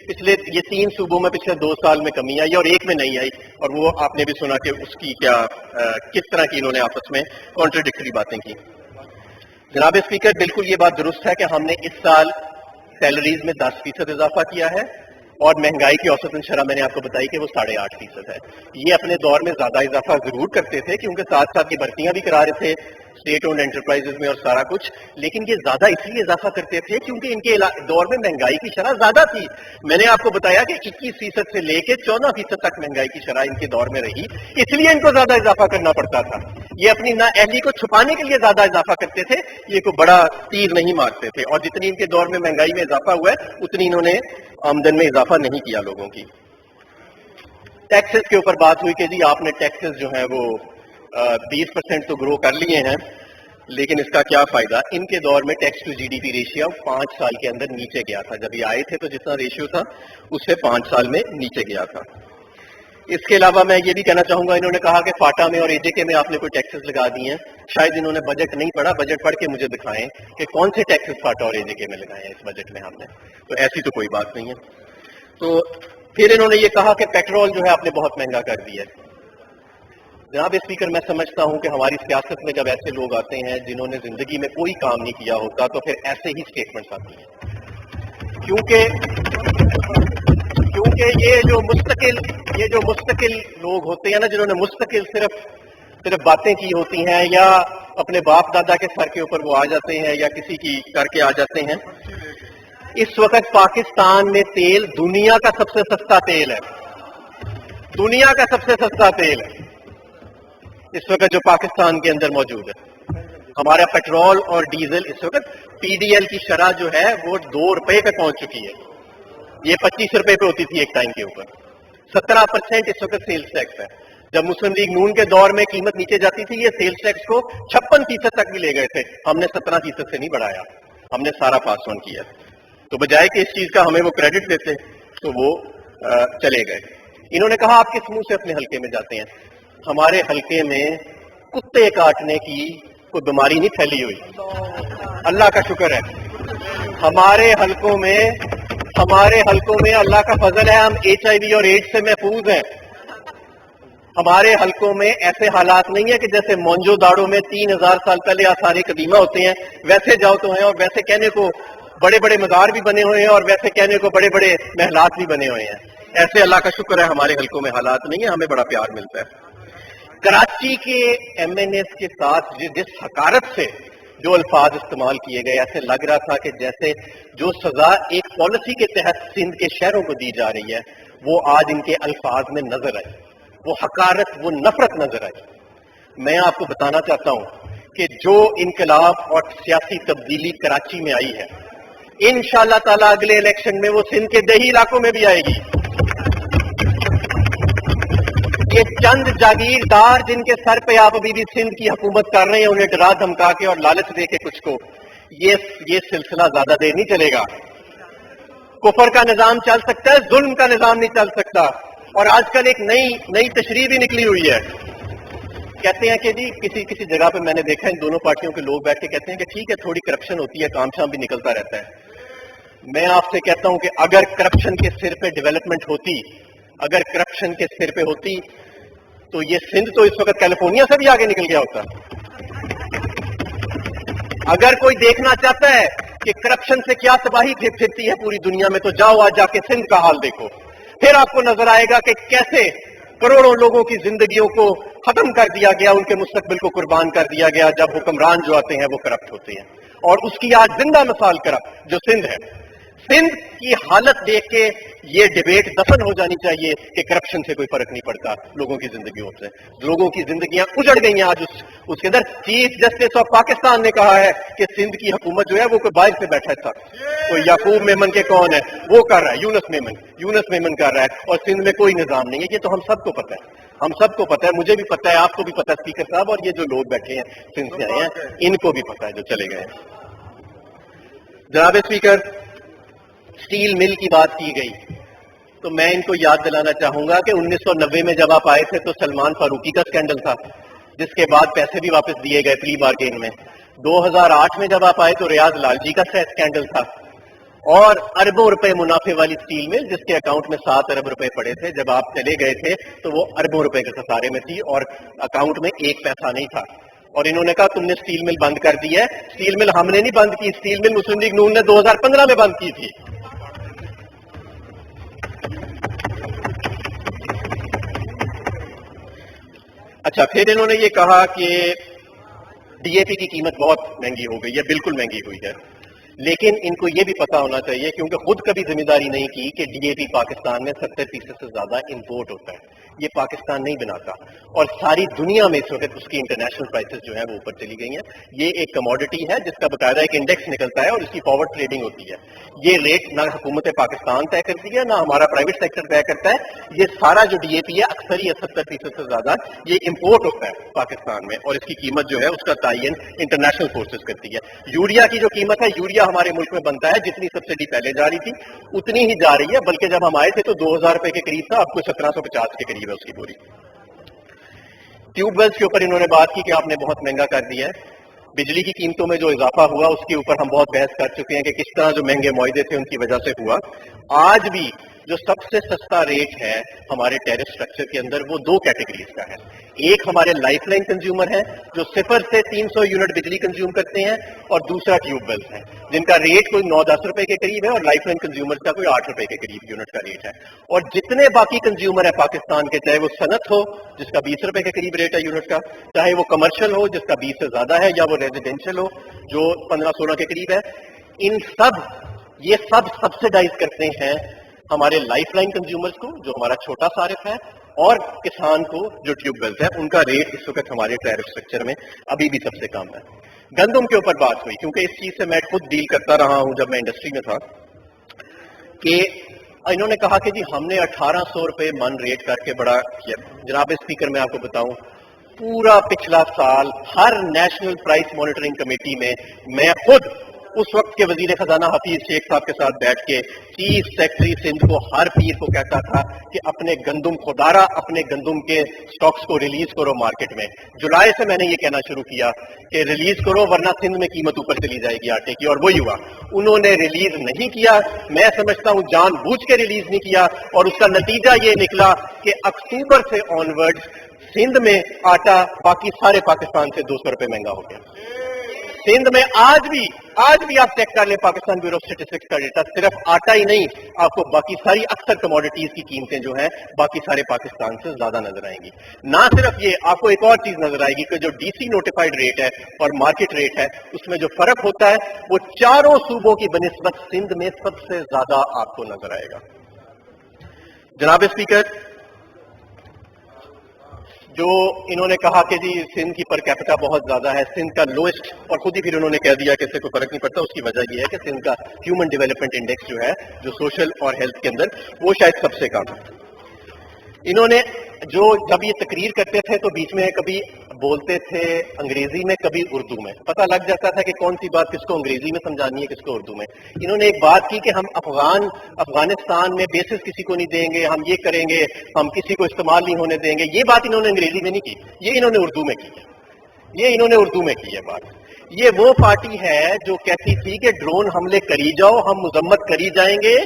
پچھلے یہ 3 صوبوں میں پچھلے 2 سال میں کمی آئی اور ایک میں نہیں آئی، اور وہ آپ نے بھی سنا کہ اس کی کیا کس طرح کی انہوں نے آپس میں کانٹراڈکٹری باتیں کی۔ جناب اسپیکر، بالکل یہ بات درست ہے کہ ہم نے اس سال سیلریز میں 10% اضافہ کیا ہے، اور مہنگائی کی اوسطاً شرح میں نے آپ کو بتائی کہ وہ 8.5% ہے۔ یہ اپنے دور میں زیادہ اضافہ ضرور کرتے تھے کیونکہ ساتھ ساتھ یہ بھرتیاں بھی کرا رہے تھے اسٹیٹ اونڈ انٹرپرائزز میں اور سارا کچھ، لیکن یہ زیادہ اس لیے اضافہ کرتے تھے کیونکہ ان کے دور میں مہنگائی کی شرح زیادہ تھی۔ میں نے آپ کو بتایا کہ 21% سے لے کے 14% تک مہنگائی کی شرح ان کے دور میں رہی، اس لیے ان کو زیادہ اضافہ کرنا پڑتا تھا۔ یہ اپنی نااہلی کو چھپانے کے لیے زیادہ اضافہ کرتے تھے، یہ کوئی بڑا تیر نہیں مارتے تھے، اور جتنی ان کے دور میں مہنگائی میں اضافہ ہوا ہے اتنی انہوں نے آمدن میں اضافہ نہیں کیا لوگوں کی۔ ٹیکسز کے اوپر بات ہوئی کہ جی آپ نے ٹیکسز جو ہیں وہ 20% تو گرو کر لیے ہیں، لیکن اس کا کیا فائدہ؟ ان کے دور میں tax to G D P ratio 5 سال کے اندر نیچے گیا تھا، جب یہ آئے تھے تو جتنا ریشیو تھا اس سے 5 سال میں نیچے گیا تھا۔ اس کے علاوہ میں یہ بھی کہنا چاہوں گا، انہوں نے کہا کہ فاٹا میں اور اے جے کے میں آپ نے کوئی ٹیکسز لگا دی ہیں، شاید انہوں نے بجٹ نہیں پڑھا، بجٹ پڑھ کے مجھے دکھائیں کہ کون سے ٹیکسز فاٹا اور اے جے کے میں لگائے ہیں اس بجٹ میں ہم نے، تو ایسی تو کوئی بات نہیں ہے۔ تو پھر انہوں نے یہ کہا کہ پیٹرول جو ہے آپ نے بہت مہنگا کر دیا ہے۔ جناب اسپیکر، میں سمجھتا ہوں کہ ہماری سیاست میں جب ایسے لوگ آتے ہیں جنہوں نے زندگی میں کوئی کام نہیں کیا ہوتا تو پھر ایسے ہی سٹیٹمنٹس آتی ہیں، کیونکہ یہ جو مستقل لوگ ہوتے ہیں نا، جنہوں نے مستقل صرف باتیں کی ہوتی ہیں، یا اپنے باپ دادا کے سر کے اوپر وہ آ جاتے ہیں یا کسی کی کر کے آ جاتے ہیں۔ اس وقت پاکستان میں تیل دنیا کا سب سے سستا تیل ہے، دنیا کا سب سے سستا تیل ہے اس وقت جو پاکستان کے اندر موجود ہے۔ ہمارا پیٹرول اور ڈیزل اس وقت پی ڈی ایل کی شرح جو ہے وہ 2 روپے پہ پہنچ چکی ہے، یہ 25 روپے پہ ہوتی تھی ایک ٹائم کے اوپر۔ 17% اس وقت سیلز ٹیکس ہے۔ جب مسلم لیگ نون کے دور میں قیمت نیچے جاتی تھی یہ سیلز ٹیکس کو 56% تک بھی لے گئے تھے، ہم نے 17% سے نہیں بڑھایا، ہم نے سارا پاس آن کیا۔ تو بجائے کہ اس چیز کا ہمیں وہ کریڈٹ دیتے تو وہ چلے گئے۔ انہوں نے کہا آپ کس منہ سے اپنے حلقے میں جاتے ہیں؟ ہمارے حلقے میں کتے کاٹنے کی کوئی بیماری نہیں پھیلی ہوئی، اللہ کا شکر ہے۔ ہمارے حلقوں میں اللہ کا فضل ہے، ہم HIV اور ایڈز سے محفوظ ہیں۔ ہمارے حلقوں میں ایسے حالات نہیں ہے کہ جیسے مونجو داڑو میں 3000 سال پہلے آثار قدیمہ ہوتے ہیں ویسے جاؤ تو ہیں، اور ویسے کہنے کو بڑے بڑے مزار بھی بنے ہوئے ہیں اور ویسے کہنے کو بڑے بڑے محلات بھی بنے ہوئے ہیں۔ ایسے اللہ کا شکر ہے ہمارے حلقوں میں حالات نہیں ہے، ہمیں بڑا پیار ملتا ہے۔ کراچی کے ایم این ایس کے ساتھ جس حقارت سے جو الفاظ استعمال کیے گئے، ایسے لگ رہا تھا کہ جیسے جو سزا ایک پالیسی کے تحت سندھ کے شہروں کو دی جا رہی ہے وہ آج ان کے الفاظ میں نظر آئی، وہ حقارت، وہ نفرت نظر آئی۔ میں آپ کو بتانا چاہتا ہوں کہ جو انقلاب اور سیاسی تبدیلی کراچی میں آئی ہے، انشاءاللہ تعالیٰ اگلے الیکشن میں وہ سندھ کے دیہی علاقوں میں بھی آئے گی۔ یہ چند جاگیردار جن کے سر پہ آپ ابھی بھی سندھ کی حکومت کر رہے ہیں، انہیں ڈرا دھمکا کے اور لالچ دے کے کچھ کو، یہ سلسلہ زیادہ دیر نہیں چلے گا۔ کفر کا نظام چل سکتا ہے، ظلم کا نظام نہیں چل سکتا۔ اور آج کل ایک نئی تشریح بھی نکلی ہوئی ہے، کہتے ہیں کہ جی کسی جگہ پہ میں نے دیکھا ان دونوں پارٹیوں کے لوگ بیٹھ کے کہتے ہیں کہ ٹھیک ہے تھوڑی کرپشن ہوتی ہے، کام شام بھی نکلتا رہتا ہے۔ میں آپ سے کہتا ہوں کہ اگر کرپشن کے سر پہ ڈیولپمنٹ ہوتی، اگر کرپشن کے سر پہ ہوتی تو یہ سندھ تو اس وقت کیلیفورنیا سے بھی آگے نکل گیا ہوتا۔ اگر کوئی دیکھنا چاہتا ہے کہ کرپشن سے کیا تباہی پھرتی ہے پوری دنیا میں تو جاؤ آج جا کے سندھ کا حال دیکھو، پھر آپ کو نظر آئے گا کہ کیسے کروڑوں لوگوں کی زندگیوں کو ختم کر دیا گیا، ان کے مستقبل کو قربان کر دیا گیا جب حکمران جو آتے ہیں وہ کرپٹ ہوتے ہیں۔ اور اس کی آج زندہ مثال کرپٹ جو سندھ ہے۔ سندھ کی حالت دیکھ کے یہ ڈیبیٹ دفن ہو جانی چاہیے کہ کرپشن سے کوئی فرق نہیں پڑتا لوگوں کی زندگیوں سے۔ لوگوں کی زندگیاں اجڑ گئی ہیں آج اس کے اندر۔ چیف جسٹس آف پاکستان نے کہا ہے کہ سندھ کی حکومت جو ہے وہ کوئی باہر سے بیٹھا تھا، کوئی یعقوب میمن کے کون ہے وہ کر رہا ہے، یونس میمن کر رہا ہے، اور سندھ میں کوئی نظام نہیں ہے۔ یہ تو ہم سب کو پتہ ہے، ہم سب کو پتہ ہے، مجھے بھی پتہ ہے، آپ کو بھی پتہ ہے اسپیکر صاحب، اور یہ جو لوگ بیٹھے ہیں سندھ سے آئے ہیں ان کو بھی پتہ ہے جو چلے گئے ہیں۔ جناب اسپیکر، اسٹیل مل کی بات کی گئی تو میں ان کو یاد دلانا چاہوں گا کہ 1990 میں جب آپ آئے تھے تو سلمان فاروقی کا سکینڈل تھا، جس کے بعد پیسے بھی واپس دیے گئے پلی بارگین میں۔ 2008 میں جب آپ آئے تو ریاض لالجی کا سکینڈل تھا۔ اور اربوں روپے منافع والی اسٹیل مل جس کے اکاؤنٹ میں 7 ارب روپے پڑے تھے، جب آپ چلے گئے تھے تو وہ اربوں روپے کے خسارے میں تھی اور اکاؤنٹ میں 1 پیسہ نہیں تھا، اور انہوں نے کہا تم نے اسٹیل مل بند کر دی ہے۔ اسٹیل مل ہم نے نہیں بند کی، اسٹیل مل مسلم لیگ نون نے 2015 میں بند کی تھی۔ اچھا، پھر انہوں نے یہ کہا کہ ڈی اے پی کی قیمت بہت مہنگی ہو گئی ہے، بالکل مہنگی ہوئی ہے، لیکن ان کو یہ بھی پتا ہونا چاہیے کیونکہ خود کبھی ذمہ داری نہیں کی کہ ڈی اے پی پاکستان میں 70% سے زیادہ امپورٹ ہوتا ہے، یہ پاکستان نہیں بناتا، اور ساری دنیا میں اس وقت اس کی انٹرنیشنل پرائسز جو ہیں وہ اوپر چلی گئی ہیں۔ یہ ایک کموڈٹی ہے جس کا باقاعدہ ایک انڈیکس نکلتا ہے اور اس کی فارورڈ ٹریڈنگ ہوتی ہے۔ یہ ریٹ نہ حکومت پاکستان طے کرتی ہے نہ ہمارا پرائیویٹ سیکٹر طے کرتا ہے، یہ سارا جو ڈی اے پی ہے اکثر ہی 70% سے زیادہ یہ امپورٹ ہوتا ہے پاکستان میں، اور اس کی قیمت جو ہے اس کا تعین انٹرنیشنل فورسز کرتی ہے۔ یوریا کی جو قیمت ہے، یوریا ہمارے ملک میں بنتا ہے، جتنی سبسڈی پہلے جا رہی تھی اتنی ہی جا رہی ہے، بلکہ جب ہم آئے تھے تو 2000 روپے کے قریب تھا، اب کو 1750 کے قریب ہے اس کی بوری۔ ٹیوب ویلز کے اوپر انہوں نے بات کی کہ آپ نے بہت مہنگا کر دیا ہے، بجلی کی قیمتوں میں جو اضافہ ہوا اس کے اوپر ہم بہت بحث کر چکے ہیں کہ کس طرح جو مہنگے معاہدے تھے ان کی وجہ سے ہوا۔ آج بھی جو سب سے سستا ریٹ ہے ہمارے ٹیرف سٹرکچر کے اندر وہ 2 کیٹیگریز کا ہے، ایک ہمارے لائف لائن کنزیومر ہیں جو 0 سے 300 یونٹ بجلی کنزیوم کرتے ہیں، اور دوسرا ٹیوب ویلز ہیں جن کا ریٹ کوئی 9-10 روپے کے قریب ہے، اور لائف لائن کنزیومر کا کوئی 8 روپے کے قریب یونٹ کا ریٹ ہے۔ اور جتنے باقی کنزیومر ہیں پاکستان کے، چاہے وہ صنعت ہو جس کا 20 روپے کے قریب ریٹ ہے یونٹ کا، چاہے وہ کمرشل ہو جس کا 20 سے زیادہ ہے، یا وہ ریزیڈینشل ہو جو 15-16 کے قریب ہے، یہ سب سبسڈائز کرتے ہیں ہمارے لائف لائن کنزیومرز کو جو ہمارا چھوٹا صارف ہے، اور کسان کو جو ٹیوب ویلز ہے ان کا ریٹ اس وقت ہمارے ٹیرف سٹرکچر میں ابھی بھی سب سے کم ہے۔ گندم کے اوپر بات ہوئی کیونکہ اس چیز سے میں خود ڈیل کرتا رہا ہوں جب میں انڈسٹری میں تھا، کہ انہوں نے کہا کہ جی ہم نے 1800 روپے من ریٹ کر کے بڑا کیا۔ جناب اسپیکر میں آپ کو بتاؤں، پورا پچھلا سال ہر نیشنل پرائس مانیٹرنگ کمیٹی میں میں خود اس وقت کے وزیر خزانہ حفیظ شیخ صاحب کے ساتھ بیٹھ کے چیف سیکرٹری سندھ کو ہر پیر کو کہتا تھا کہ اپنے گندم خدارہ اپنے گندم کے سٹاکس کو ریلیز کرو مارکیٹ میں۔ جولائی سے میں نے یہ کہنا شروع کیا کہ ریلیز کرو ورنہ سندھ میں قیمت اوپر چلی جائے گی آٹے کی، اور وہی ہوا، انہوں نے ریلیز نہیں کیا۔ میں سمجھتا ہوں جان بوجھ کے ریلیز نہیں کیا، اور اس کا نتیجہ یہ نکلا کہ اکتوبر سے آن ورڈ سندھ میں آٹا باقی سارے پاکستان سے 200 روپے مہنگا ہو گیا۔ سندھ میں آج بھی آپ چیک کر لیں پاکستان بیورو آف اسٹیٹسٹکس کا ڈیٹا، صرف آٹا ہی نہیں، آپ کو باقی ساری اکثر کموڈیٹیز کی قیمتیں جو ہیں باقی سارے پاکستان سے زیادہ نظر آئیں گی۔ نہ صرف یہ، آپ کو ایک اور چیز نظر آئے گی کہ جو ڈی سی نوٹیفائڈ ریٹ ہے اور مارکیٹ ریٹ ہے اس میں جو فرق ہوتا ہے وہ چاروں صوبوں کی بنسبت سندھ میں سب سے زیادہ آپ کو نظر آئے گا۔ جناب اسپیکر، جو انہوں نے کہا کہ جی سندھ کی پر کیپٹا بہت زیادہ ہے، سندھ کا لوئسٹ، اور خود ہی پھر انہوں نے کہہ دیا کہ اس سے کوئی فرق نہیں پڑتا، اس کی وجہ یہ ہے کہ سندھ کا ہیومن ڈیولپمنٹ انڈیکس جو ہے جو سوشل اور ہیلتھ کے اندر وہ شاید سب سے کم ہے۔ انہوں نے جو جب یہ تقریر کرتے تھے تو بیچ میں کبھی بولتے تھے انگریزی میں کبھی اردو میں، پتہ لگ جاتا تھا کہ کون سی بات کس کو انگریزی میں سمجھانی ہے کس کو اردو میں۔ انہوں نے ایک بات کی کہ ہم افغانستان میں بیسز کسی کو نہیں دیں گے، ہم یہ کریں گے، ہم کسی کو استعمال نہیں ہونے دیں گے، یہ بات انہوں نے انگریزی میں نہیں کی، یہ انہوں نے اردو میں کی ہے، یہ انہوں نے اردو میں کی ہے بات۔ یہ وہ پارٹی ہے جو کہتی تھی کہ ڈرون حملے کری جاؤ ہم مذمت کری جائیں گے،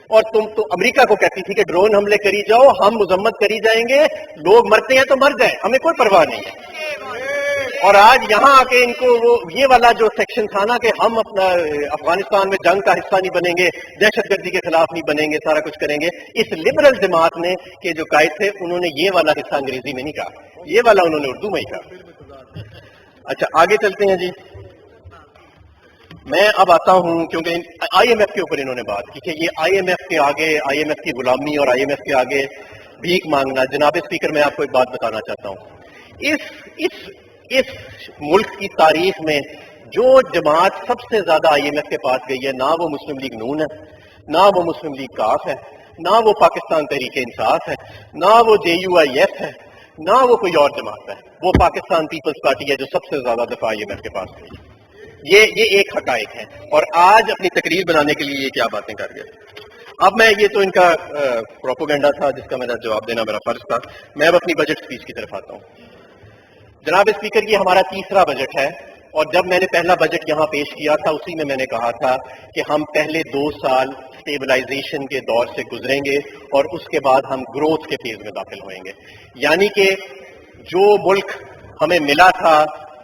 اور تم تو امریکہ کو کہتی تھی کہ ڈرون حملے کری جاؤ ہم مذمت کری جائیں گے، لوگ مرتے ہیں تو مر جائیں ہمیں کوئی پرواہ نہیں ہے۔ اور آج یہاں آ کے ان کو وہ یہ والا جو سیکشن تھا نا کہ ہم اپنا افغانستان میں جنگ کا حصہ نہیں بنیں گے، دہشت گردی کے خلاف نہیں بنیں گے، سارا کچھ کریں گے، اس لبرل جماعت نے کہ جو قائد تھے انہوں نے یہ والا حصہ انگریزی میں نہیں کہا، یہ والا انہوں نے اردو میں ہی کہا۔ اچھا آگے چلتے ہیں جی، میں اب آتا ہوں کیونکہ آئی ایم ایف کے اوپر انہوں نے بات کی کہ یہ آئی ایم ایف کے آگے، آئی ایم ایف کی غلامی اور آئی ایم ایف کے آگے بھیک مانگنا۔ جناب اسپیکر میں آپ کو ایک بات بتانا چاہتا ہوں، اس ملک کی تاریخ میں جو جماعت سب سے زیادہ آئی ایم ایف کے پاس گئی ہے، نہ وہ مسلم لیگ نون ہے، نہ وہ مسلم لیگ کاف ہے، نہ وہ پاکستان تحریک انصاف ہے، نہ وہ جے یو آئی ایف ہے، نہ وہ کوئی اور جماعت ہے، وہ پاکستان پیپلز پارٹی ہے جو سب سے زیادہ دفعہ آئی ایم ایف کے پاس گئی۔ یہ ایک حقائق ہے، اور آج اپنی تقریر بنانے کے لیے یہ کیا باتیں کر گئے۔ اب میں یہ تو ان کا پروپوگنڈا تھا جس کا میرا جواب دینا میرا فرض تھا، میں اب اپنی بجٹ سپیچ کی طرف آتا ہوں۔ جناب اسپیکر، یہ ہمارا تیسرا بجٹ ہے اور جب میں نے پہلا بجٹ یہاں پیش کیا تھا اسی میں نے کہا تھا کہ ہم پہلے 2 سال اسٹیبلائزیشن کے دور سے گزریں گے اور اس کے بعد ہم گروتھ کے فیز میں داخل ہوئیں گے. یعنی کہ جو ملک ہمیں ملا تھا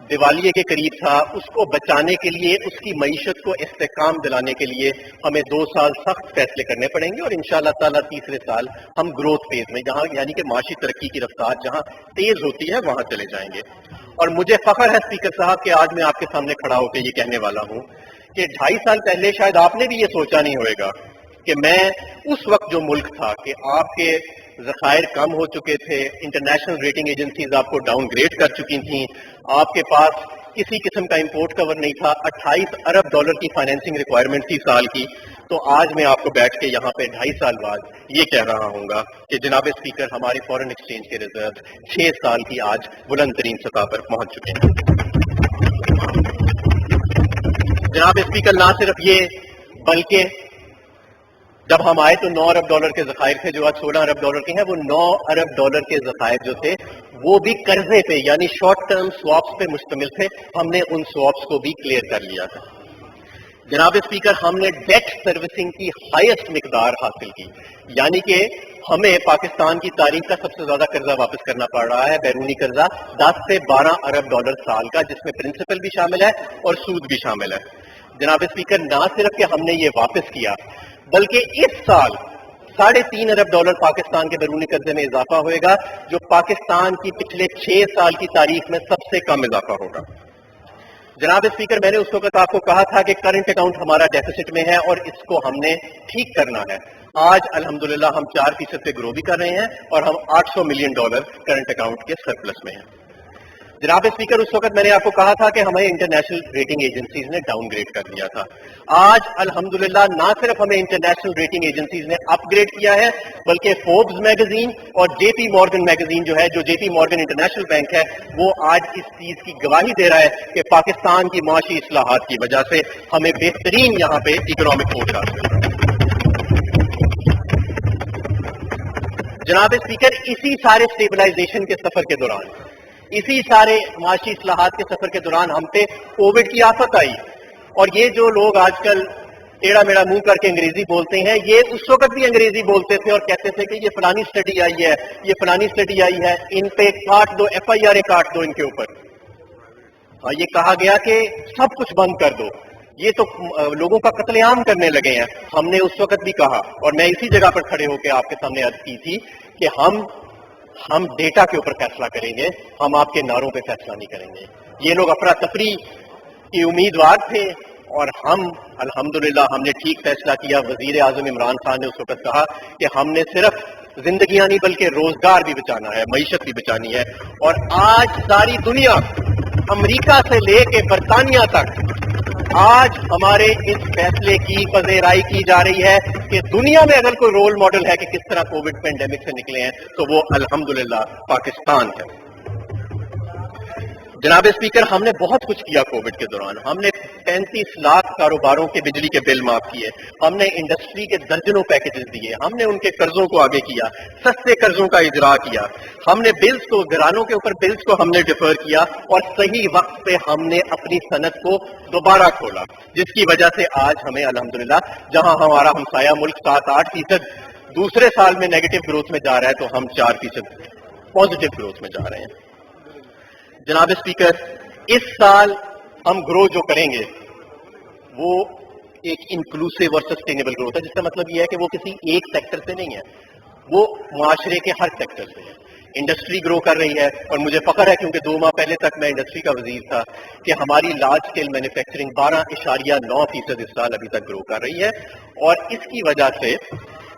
دیوالیے کے قریب تھا, اس کو بچانے کے لیے, اس کی معیشت کو استحکام دلانے کے لیے ہمیں 2 سال سخت فیصلے کرنے پڑیں گے, اور انشاءاللہ تعالیٰ تیسرے سال ہم گروتھ فیز میں, جہاں یعنی کہ معاشی ترقی کی رفتار جہاں تیز ہوتی ہے وہاں چلے جائیں گے. اور مجھے فخر ہے اسپیکر صاحب کہ آج میں آپ کے سامنے کھڑا ہو کے یہ کہنے والا ہوں کہ 2.5 سال پہلے شاید آپ نے بھی یہ سوچا نہیں ہوئے گا کہ میں اس وقت جو ملک تھا کہ آپ کے ذخائر کم ہو چکے تھے, انٹرنیشنل ریٹنگ ایجنسیز آپ کو ڈاؤن گریڈ کر چکی تھیں, آپ کے پاس کسی قسم کا امپورٹ کور نہیں تھا, 28 ارب ڈالر کی فائنینسنگ ریکوائرمنٹ تھی سال کی, تو آج میں آپ کو بیٹھ کے یہاں پہ 2.5 سال بعد یہ کہہ رہا ہوں گا کہ جناب اسپیکر ہمارے فورن ایکسچینج کے ریزرو 6 سال کی آج بلند ترین سطح پر پہنچ چکے ہیں. جناب اسپیکر نہ صرف یہ بلکہ جب ہم آئے تو 9 ارب ڈالر کے ذخائر تھے جو آج 16 ارب ڈالر کے ہیں, وہ 9 ارب ڈالر کے ذخائر جو تھے وہ بھی قرضے پہ یعنی شارٹ ٹرم سواپس پہ مشتمل تھے. ہم نے ان سواپس کو بھی کلیئر کر لیا تھا. جناب اسپیکر ہم نے ڈیٹ سروسنگ کی ہائیسٹ مقدار حاصل کی, یعنی کہ ہمیں پاکستان کی تاریخ کا سب سے زیادہ قرضہ واپس کرنا پڑ رہا ہے, بیرونی قرضہ 10 سے 12 ارب ڈالر سال کا, جس میں پرنسپل بھی شامل ہے اور سود بھی شامل ہے. جناب اسپیکر نہ صرف کہ ہم نے یہ واپس کیا بلکہ اس سال 3.5 ارب ڈالر پاکستان کے بیرونی قرضے میں اضافہ ہوئے گا, جو پاکستان کی پچھلے 6 سال کی تاریخ میں سب سے کم اضافہ ہوگا. جناب اسپیکر میں نے اس وقت آپ کو کہا تھا کہ کرنٹ اکاؤنٹ ہمارا ڈیفیسٹ میں ہے اور اس کو ہم نے ٹھیک کرنا ہے. آج الحمدللہ ہم 4% پہ گرو بھی کر رہے ہیں اور ہم $800 ملین کرنٹ اکاؤنٹ کے سرپلس میں ہیں. جناب اسپیکر اس وقت میں نے آپ کو کہا تھا کہ ہمیں انٹرنیشنل ریٹنگ ایجنسیز نے ڈاؤن گریڈ کر دیا تھا. آج الحمدللہ نہ صرف ہمیں انٹرنیشنل ریٹنگ ایجنسیز نے اپ گریڈ کیا ہے بلکہ فوربس میگزین اور جے پی مارگن میگزین جو ہے, جو جے پی مارگن انٹرنیشنل بینک ہے, وہ آج اس چیز کی گواہی دے رہا ہے کہ پاکستان کی معاشی اصلاحات کی وجہ سے ہمیں بہترین یہاں پہ اکنامک فورس حاصل ہے. جناب اسپیکر اسی سارے اسٹیبلائزیشن کے سفر کے دوران, اسی سارے معاشی اصلاحات کے سفر کے دوران ہم پہ کووڈ کی آفت آئی, اور یہ جو لوگ آج کل ٹیڑھا میڑا منہ کر کے انگریزی بولتے ہیں, یہ اس وقت بھی انگریزی بولتے تھے اور کہتے تھے کہ یہ فلانی اسٹڈی آئی ہے, یہ فلانی اسٹڈی آئی ہے, ان پہ کاٹ دو, FIR کاٹ دو ان کے اوپر. ہاں یہ کہا گیا کہ سب کچھ بند کر دو, یہ تو لوگوں کا قتل عام کرنے لگے ہیں. ہم نے اس وقت بھی کہا, اور میں اسی جگہ پر کھڑے ہو کے آپ کے سامنے عرض کی تھی کہ ہم ڈیٹا کے اوپر فیصلہ کریں گے, ہم آپ کے نعروں پہ فیصلہ نہیں کریں گے. یہ لوگ افراتفری کی امیدوار تھے اور ہم الحمدللہ ہم نے ٹھیک فیصلہ کیا. وزیر اعظم عمران خان نے اس وقت کہا کہ ہم نے صرف زندگیاں نہیں بلکہ روزگار بھی بچانا ہے, معیشت بھی بچانی ہے. اور آج ساری دنیا امریکہ سے لے کے برطانیہ تک آج ہمارے اس فیصلے کی پذیرائی کی جا رہی ہے کہ دنیا میں اگر کوئی رول ماڈل ہے کہ کس طرح کووڈ پینڈیمک سے نکلے ہیں تو وہ الحمدللہ پاکستان ہے. جناب اسپیکر ہم نے بہت کچھ کیا کووڈ کے دوران. ہم نے 35 لاکھ کاروباروں کے بجلی کے بل معاف کیے, ہم نے انڈسٹری کے درجنوں پیکیجز دیے, ہم نے ان کے قرضوں کو آگے کیا, سستے قرضوں کا اجرا کیا, ہم نے بلز کو, گھرانوں کے اوپر بلز کو ہم نے ڈیفر کیا, اور صحیح وقت پہ ہم نے اپنی صنعت کو دوبارہ کھولا, جس کی وجہ سے آج ہمیں الحمدللہ جہاں ہمارا ہمسایہ ملک 7-8% دوسرے سال میں نیگیٹو گروتھ میں جا رہا ہے تو ہم 4% پازیٹو گروتھ میں جا رہے ہیں. جناب اسپیکر اس سال ہم گرو جو کریں گے وہ ایک انکلوسیو اور سسٹینیبل گروتھ ہے, جس کا مطلب یہ ہے کہ وہ کسی ایک سیکٹر سے نہیں ہے, وہ معاشرے کے ہر سیکٹر سے ہے. انڈسٹری گرو کر رہی ہے, اور مجھے فخر ہے کیونکہ 2 ماہ پہلے تک میں انڈسٹری کا وزیر تھا کہ ہماری لارج اسکیل مینوفیکچرنگ 12.9% اس سال ابھی تک گرو کر رہی ہے. اور اس کی وجہ سے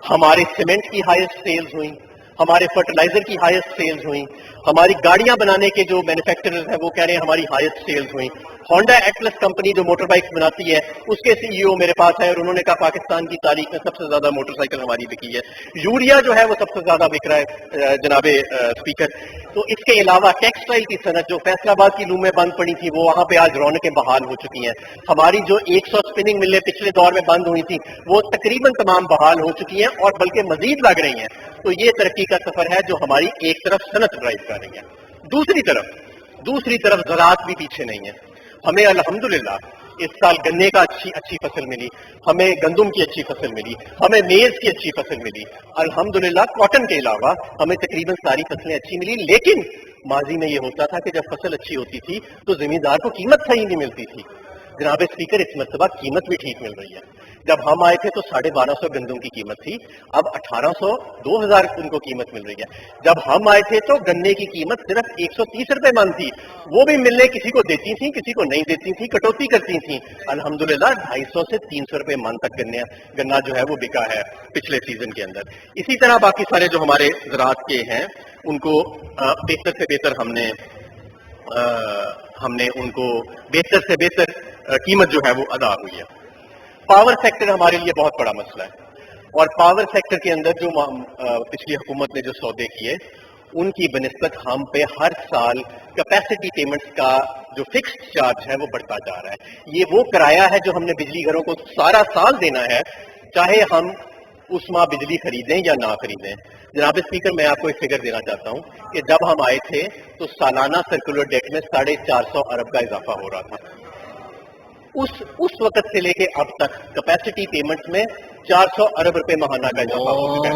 ہمارے سیمنٹ کی ہائیسٹ سیلز ہوئیں, ہمارے فرٹیلائزر کی ہائیسٹ سیلز ہوئیں, ہماری گاڑیاں بنانے کے جو مینوفیکچررز ہیں وہ کہہ رہے ہیں ہماری ہائیسٹ سیلز ہوئیں. ہونڈا ایٹلس کمپنی جو موٹر بائکس بناتی ہے اس کے CEO میرے پاس ہے, اور انہوں نے کہا پاکستان کی تاریخ میں سب سے زیادہ موٹر سائیکل ہماری بکی ہے. یوریا جو ہے وہ سب سے زیادہ بک رہا ہے جناب اسپیکر. تو اس کے علاوہ ٹیکسٹائل کی صنعت جو فیصل آباد کی لومیں بند پڑی تھی وہ وہاں پہ آج رونقیں بحال ہو چکی ہیں. ہماری جو 100 اسپننگ ملیں پچھلے دور میں بند ہوئی تھی وہ تقریباً تمام بحال ہو چکی ہیں, اور بلکہ مزید لگ رہی ہیں. تو یہ ترقی کا سفر ہے جو ہماری ایک طرف صنعت ڈرائیو کر رہی ہے, دوسری طرف زراعت بھی پیچھے نہیں ہے. ہمیں الحمدللہ اس سال گنے کا اچھی فصل ملی، ہمیں گندم کی اچھی فصل ملی، ہمیں میز کی اچھی فصل ملی، الحمدللہ کاٹن کے علاوہ ہمیں تقریباً ساری فصلیں اچھی ملی. لیکن ماضی میں یہ ہوتا تھا کہ جب فصل اچھی ہوتی تھی تو زمیندار کو قیمت صحیح نہیں ملتی تھی. جناب اسپیکر اس مرتبہ قیمت بھی ٹھیک مل رہی ہے. جب ہم آئے تھے تو 1250 گندم کی قیمت تھی، اب 1800 2000 ان کو قیمت مل رہی ہے. جب ہم آئے تھے تو گنے کی قیمت صرف 130 روپے من تھی، وہ بھی ملنے کسی کو دیتی تھیں کسی کو نہیں دیتی تھیں، کٹوتی کرتی تھیں. الحمدللہ 250 سے 300 روپے من تک گنا جو ہے وہ بکا ہے پچھلے سیزن کے اندر. اسی طرح باقی سارے جو ہمارے زراعت کے ہیں ان کو بہتر سے بہتر ہم نے ان کو بہتر سے بہتر قیمت جو ہے وہ ادا ہوئی ہے. پاور سیکٹر ہمارے لیے بہت بڑا مسئلہ ہے، اور پاور سیکٹر کے اندر جو پچھلی حکومت نے جو سودے کیے ان کی بنسبت ہم پہ ہر سال کیپیسٹی پیمنٹس کا جو فکسڈ چارج ہے وہ بڑھتا جا رہا ہے. یہ وہ کرایہ ہے جو ہم نے بجلی گھروں کو سارا سال دینا ہے، چاہے ہم اس ماہ بجلی خریدیں یا نہ خریدیں. جناب اسپیکر میں آپ کو ایک فگر دینا چاہتا ہوں کہ جب ہم آئے تھے تو سالانہ سرکولر ڈیٹ میں 450 ارب کا اضافہ ہو رہا تھا. اس وقت سے لے کے اب تک کیپیسٹی پیمنٹس میں 400 ارب روپے ماہانہ کا اضافہ ہو چکا ہے.